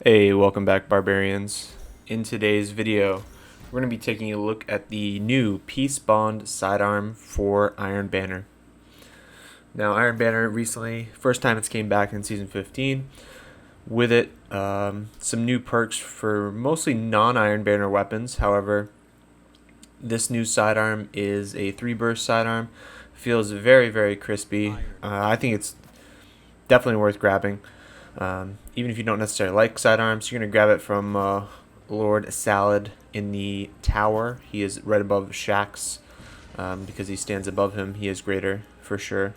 Hey, welcome back, barbarians. In today's video, we're going to be taking a look at the new Peace Bond sidearm for Iron Banner. Now, Iron Banner recently, first time it's came back in Season 15. With it, some new perks for mostly non-Iron Banner weapons. However, this new sidearm is a 3-burst sidearm. Feels very, very crispy. I think it's definitely worth grabbing. Even if you don't necessarily like sidearms, you're going to grab it from Lord Saladin in the tower. He is right above Shaxx. Because he stands above him, he is greater for sure.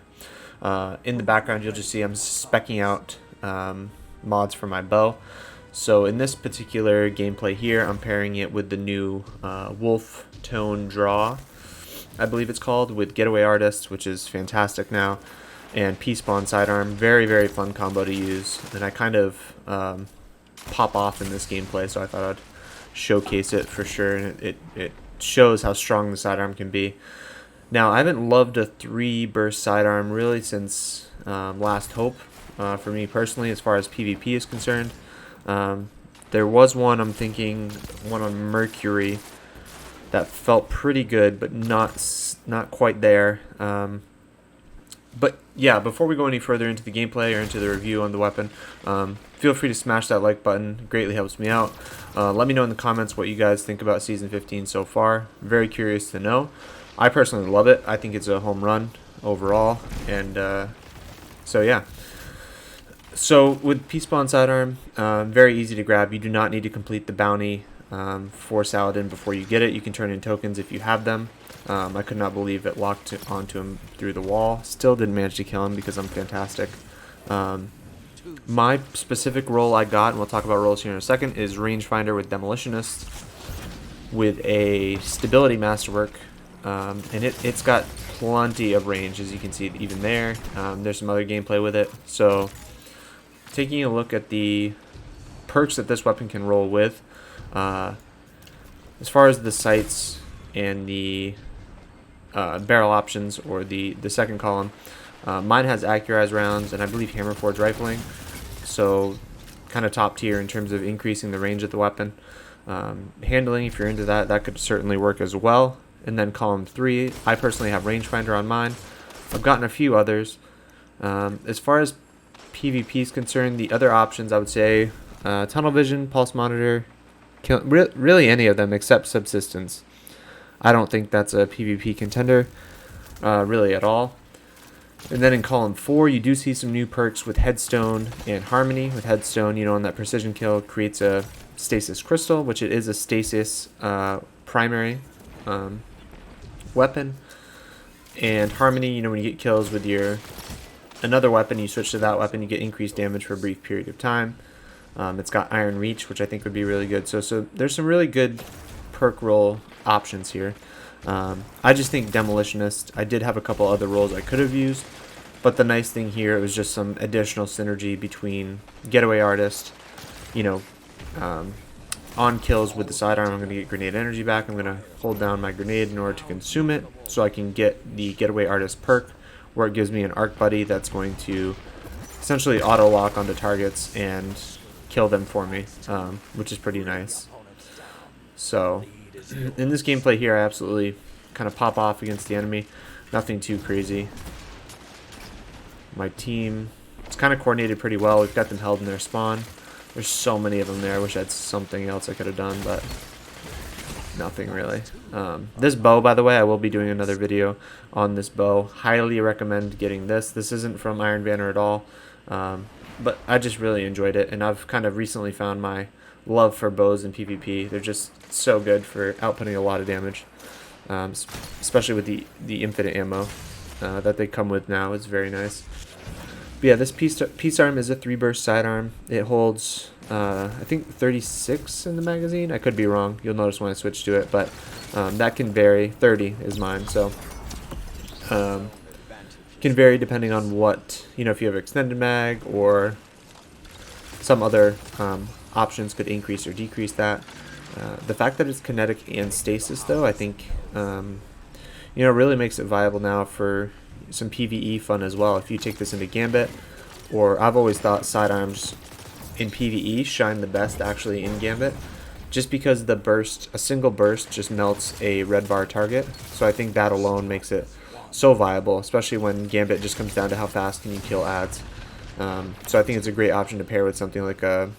In the background, you'll just see I'm speccing out mods for my bow. So in this particular gameplay here, I'm pairing it with the new Wolf Tone Draw, I believe it's called, with Getaway Artist, which is fantastic now, and Peace Bond sidearm. Very, very fun combo to use, and I kind of pop off in this gameplay, so I thought I'd showcase it for sure, and it shows how strong the sidearm can be. Now, I haven't loved a 3-burst sidearm really since Last Hope, for me personally, as far as PvP is concerned. There was one, I'm thinking, one on Mercury that felt pretty good, but not quite there. But yeah, before we go any further into the gameplay or into the review on the weapon, feel free to smash that like button. It greatly helps me out. Let me know in the comments what you guys think about Season 15 so far. Very curious to know. I personally love it. I think it's a home run overall. And so yeah. So with Peace Bond sidearm, very easy to grab. You do not need to complete the bounty for Saladin before you get it. You can turn in tokens if you have them. I could not believe it locked onto him through the wall. Still didn't manage to kill him because I'm fantastic. My specific role I got, and we'll talk about roles here in a second, is Rangefinder with Demolitionist with a Stability Masterwork. And it's got plenty of range, as you can see even there. There's some other gameplay with it. So taking a look at the perks that this weapon can roll with, as far as the sights and the barrel options, or the second column, mine has accurized rounds and I believe hammer forge rifling, so kind of top tier in terms of increasing the range of the weapon. Handling, if you're into that, that could certainly work as well. And then column 3, I personally have rangefinder on mine. I've gotten a few others. As far as PvP is concerned, the other options I would say tunnel vision, pulse monitor, really any of them except subsistence. I don't think that's a PvP contender really at all. And then in column 4, you do see some new perks with Headstone and Harmony. With Headstone, you know, on that precision kill, creates a stasis crystal, which it is a stasis primary weapon. And Harmony, you know, when you get kills with your another weapon, you switch to that weapon, you get increased damage for a brief period of time. It's got Iron Reach, which I think would be really good. So there's some really good perk roll options here. I just think Demolitionist, I did have a couple other rolls I could have used, but the nice thing here, it was just some additional synergy between Getaway Artist, you know, on kills with the sidearm. I'm going to get grenade energy back. I'm going to hold down my grenade in order to consume it, so I can get the Getaway Artist perk, where it gives me an arc buddy that's going to essentially auto lock onto targets and kill them for me, which is pretty nice. So in this gameplay here, I absolutely kind of pop off against the enemy. Nothing too crazy. My team, it's kind of coordinated pretty well. We've got them held in their spawn. There's so many of them there. I wish I had something else I could have done, but nothing really. This bow, by the way, I will be doing another video on this bow. Highly recommend getting this. This isn't from Iron Banner at all, but I just really enjoyed it, and I've kind of recently found my love for bows in PvP. They're just so good for outputting a lot of damage, especially with the infinite ammo that they come with now. It's very nice. But yeah, this Peace Arm is a 3-burst sidearm. It holds I think 36 in the magazine. I could be wrong. You'll notice when I switch to it, but that can vary. 30 is mine, so can vary depending on what, you know, if you have extended mag or some other options could increase or decrease that. The fact that it's kinetic and stasis, though, I think you know, really makes it viable now for some PvE fun as well. If you take this into Gambit, or I've always thought sidearms in PvE shine the best actually in Gambit, just because the burst, a single burst just melts a red bar target. So I think that alone makes it so viable, especially when Gambit just comes down to how fast can you kill ads. So I think it's a great option to pair with something like a,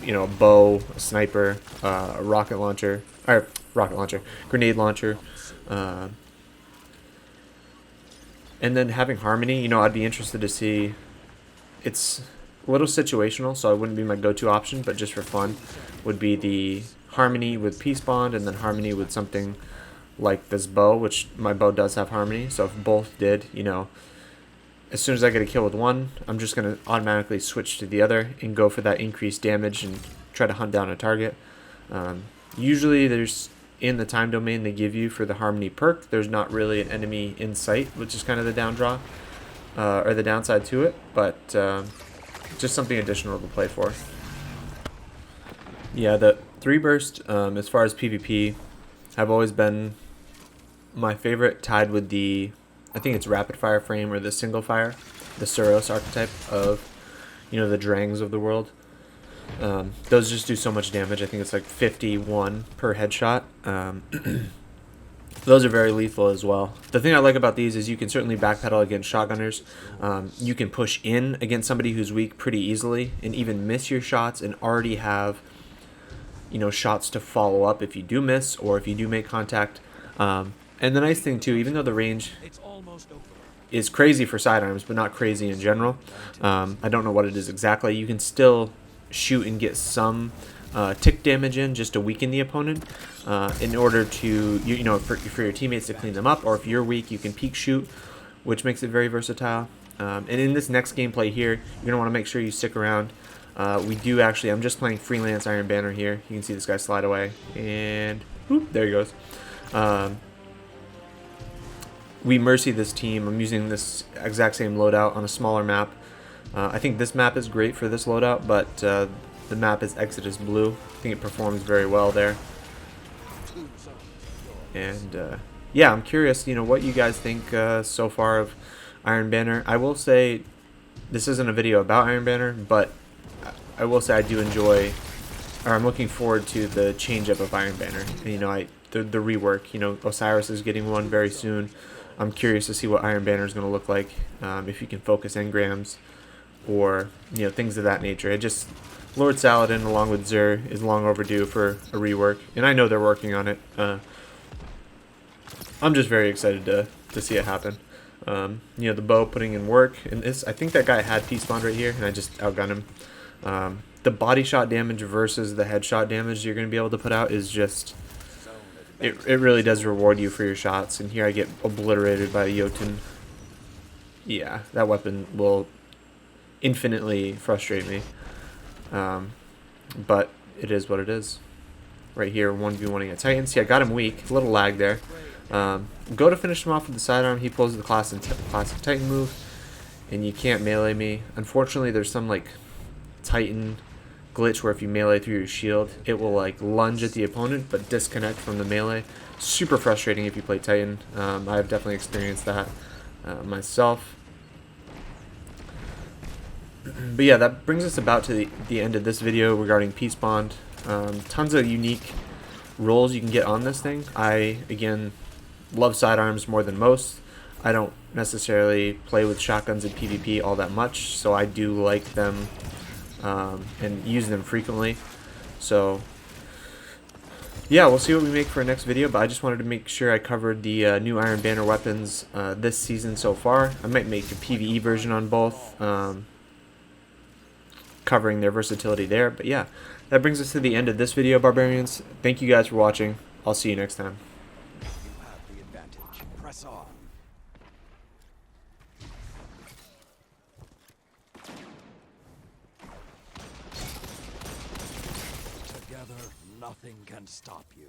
a bow, a sniper, a rocket launcher, grenade launcher, and then having Harmony. I'd be interested to see. It's a little situational, so it wouldn't be my go-to option, but just for fun, would be the Harmony with Peace Bond, and then Harmony with something like this bow, which my bow does have Harmony. So if both did, as soon as I get a kill with one, I'm just going to automatically switch to the other and go for that increased damage and try to hunt down a target. Usually there's, in the time domain they give you for the Harmony perk, there's not really an enemy in sight, which is kind of the down draw, or the downside to it, but just something additional to play for. Yeah, the 3 burst, as far as PvP, have always been my favorite, tied with the, I think it's rapid fire frame or the single fire, the Suros archetype of, the Drangs of the world. Those just do so much damage. I think it's like 51 per headshot. Those are very lethal as well. The thing I like about these is you can certainly backpedal against shotgunners. You can push in against somebody who's weak pretty easily and even miss your shots and already have, shots to follow up if you do miss or if you do make contact. And the nice thing too, even though the range is crazy for sidearms, but not crazy in general, I don't know what it is exactly, you can still shoot and get some tick damage in just to weaken the opponent, in order to, for your teammates to clean them up, or if you're weak, you can peek shoot, which makes it very versatile. And in this next gameplay here, you're going to want to make sure you stick around. We do actually, I'm just playing freelance Iron Banner here. You can see this guy slide away, and whoop, there he goes. We mercy this team. I'm using this exact same loadout on a smaller map. I think this map is great for this loadout, but the map is Exodus Blue. I think it performs very well there. And yeah, I'm curious, what you guys think so far of Iron Banner. I will say, this isn't a video about Iron Banner, but I will say I do enjoy, or I'm looking forward to the change up of Iron Banner. And, the rework. Osiris is getting one very soon. I'm curious to see what Iron Banner is going to look like, if you can focus engrams or things of that nature. Lord Saladin along with Zur is long overdue for a rework, and I know they're working on it. I'm just very excited to see it happen. The bow putting in work, and this, I think that guy had Peace Bond right here, and I just outgunned him. The body shot damage versus the headshot damage you're going to be able to put out is just, it really does reward you for your shots. And here I get obliterated by Jotun. Yeah, that weapon will infinitely frustrate me. But it is what it is. Right here, 1v1ing a Titan. See, I got him weak. A little lag there. Go to finish him off with the sidearm. He pulls the classic Titan move, and you can't melee me. Unfortunately, there's some like Titan glitch where if you melee through your shield, it will like lunge at the opponent but disconnect from the melee. Super frustrating if you play Titan. I've definitely experienced that myself. But yeah, that brings us about to the end of this video regarding Peace Bond. Tons of unique roles you can get on this thing. I, again, love sidearms more than most. I don't necessarily play with shotguns in PvP all that much, so I do like them and use them frequently. So yeah, we'll see what we make for our next video, but I just wanted to make sure I covered the new Iron Banner weapons this season so far. I might make a PvE version on both, covering their versatility there. But yeah, that brings us to the end of this video, Barbarians. Thank you guys for watching. I'll see you next time. You have the advantage. Press on. Together, nothing can stop you.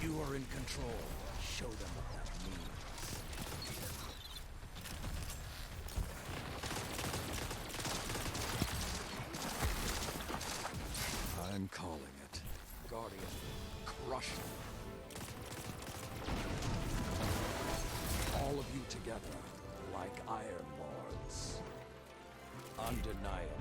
You are in control. Show them what that means. crush them. All of you together, like Iron Lords. Undeniable.